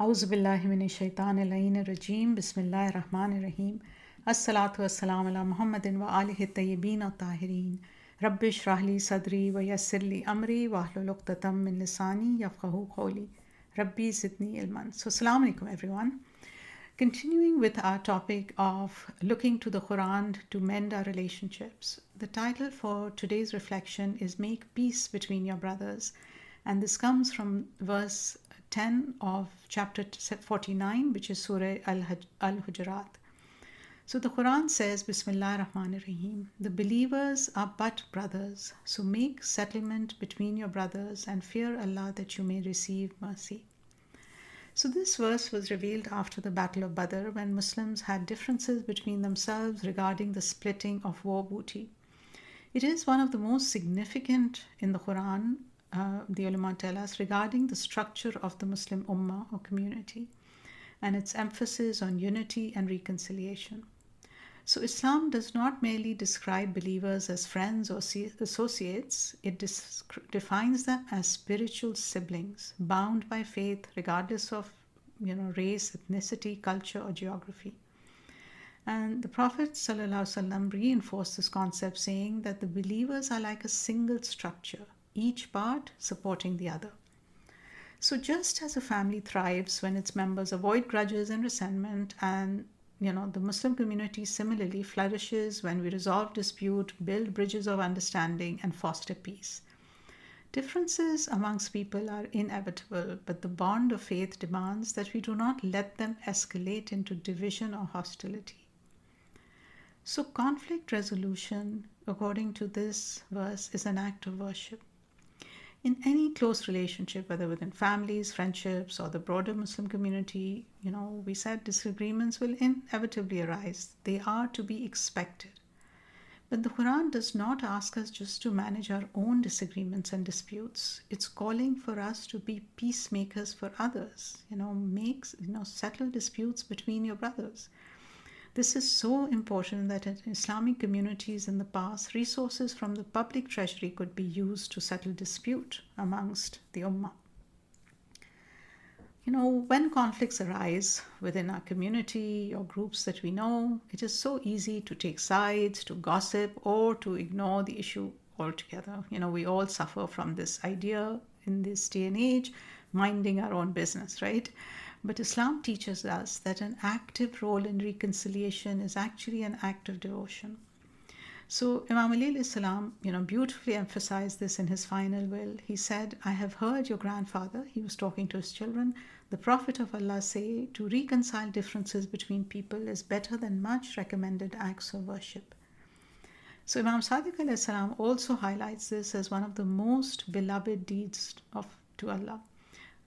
Auzu billahi minash shaitanir rajim. Bismillahir rahmanir rahim. Assalatu wassalamu ala Muhammadin wa alihi tayyibin wa tahirin. Rabbi shrah li sadri wa yassir li amri wa hlul uqdatam min lisani yafqahu qawli. Rabbi zidni ilman. So assalamu alaikum everyone. Continuing with our topic of looking to the Quran to mend our relationships. The title for today's reflection is Make Peace Between Your Brothers. And this comes from verse 10 of chapter 49, which is Surah Al-Hujurat. So the Quran says, Bismillah ar-Rahman ar-Rahim, the believers are but brothers, so make settlement between your brothers and fear Allah that you may receive mercy. So this verse was revealed after the Battle of Badr when Muslims had differences between themselves regarding the splitting of war booty. It is one of the most significant in the Quran, the ulama tell us, regarding the structure of the Muslim ummah or community and its emphasis on unity and reconciliation. So Islam does not merely describe believers as friends or associates, it defines them as spiritual siblings bound by faith regardless of race, ethnicity, culture or geography. And the Prophet ﷺ reinforced this concept, saying that the believers are like a single structure, each part supporting the other. So just as a family thrives when its members avoid grudges and resentment, and the Muslim community similarly flourishes when we resolve dispute, build bridges of understanding and foster peace. Differences amongst people are inevitable, but the bond of faith demands that we do not let them escalate into division or hostility. So conflict resolution, according to this verse, is an act of worship. In any close relationship, whether within families, friendships, or the broader Muslim community, we said disagreements will inevitably arise. They are to be expected. But the Quran does not ask us just to manage our own disagreements and disputes. It's calling for us to be peacemakers for others. Settle disputes between your brothers. This is so important that in Islamic communities in the past, resources from the public treasury could be used to settle dispute amongst the ummah. When conflicts arise within our community or groups that we know, it is so easy to take sides, to gossip, or to ignore the issue altogether. We all suffer from this idea in this day and age, minding our own business, right? But Islam teaches us that an active role in reconciliation is actually an act of devotion. So Imam Ali salam, beautifully emphasized this in his final will. He said, I have heard your grandfather, he was talking to his children, the Prophet of Allah say, to reconcile differences between people is better than much recommended acts of worship. So Imam Sadiq salam also highlights this as one of the most beloved deeds to Allah.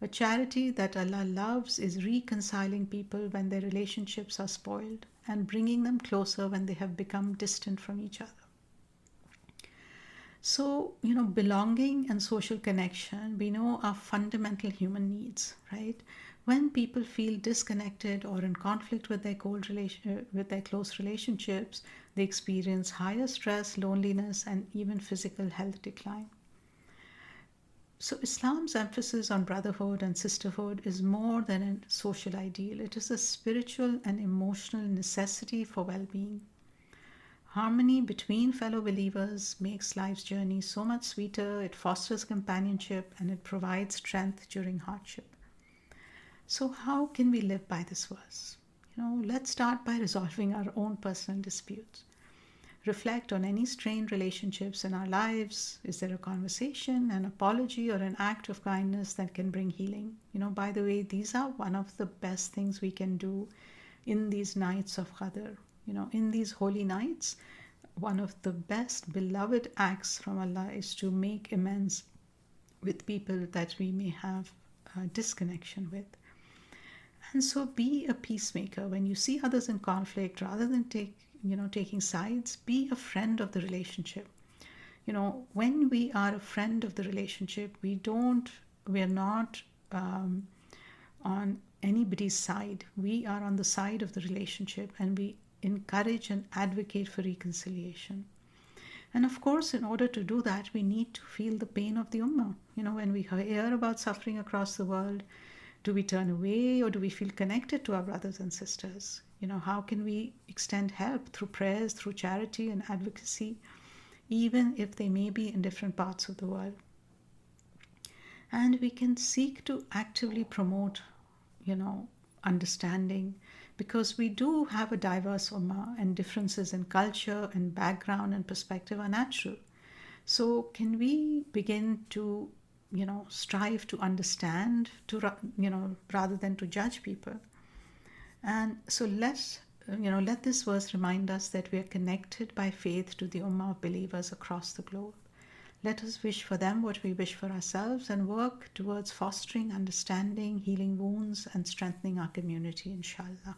A charity that Allah loves is reconciling people when their relationships are spoiled and bringing them closer when they have become distant from each other. So, belonging and social connection, we know, are fundamental human needs, right? When people feel disconnected or in conflict with their close relationships, they experience higher stress, loneliness, and even physical health decline. So Islam's emphasis on brotherhood and sisterhood is more than a social ideal. It is a spiritual and emotional necessity for well-being. Harmony between fellow believers makes life's journey so much sweeter, it fosters companionship, and it provides strength during hardship. So how can we live by this verse? Let's start by resolving our own personal disputes. Reflect on any strained relationships in our lives. Is there a conversation, an apology, or an act of kindness that can bring healing? By the way, these are one of the best things we can do in these nights of Qadr. In these holy nights, one of the best beloved acts from Allah is to make amends with people that we may have a disconnection with. And so be a peacemaker. When you see others in conflict, rather than taking sides, be a friend of the relationship. When we are a friend of the relationship, we're not on anybody's side. We are on the side of the relationship, and we encourage and advocate for reconciliation. And of course, in order to do that, we need to feel the pain of the ummah. When we hear about suffering across the world, Do we turn away, or do we feel connected to our brothers and sisters? How can we extend help through prayers, through charity and advocacy, even if they may be in different parts of the world? And we can seek to actively promote, understanding, because we do have a diverse ummah, and differences in culture and background and perspective are natural. So can we begin to, strive to understand, rather than to judge people? And so let this verse remind us that we are connected by faith to the ummah of believers across the globe. Let us wish for them what we wish for ourselves, and work towards fostering understanding, healing wounds, and strengthening our community, inshallah.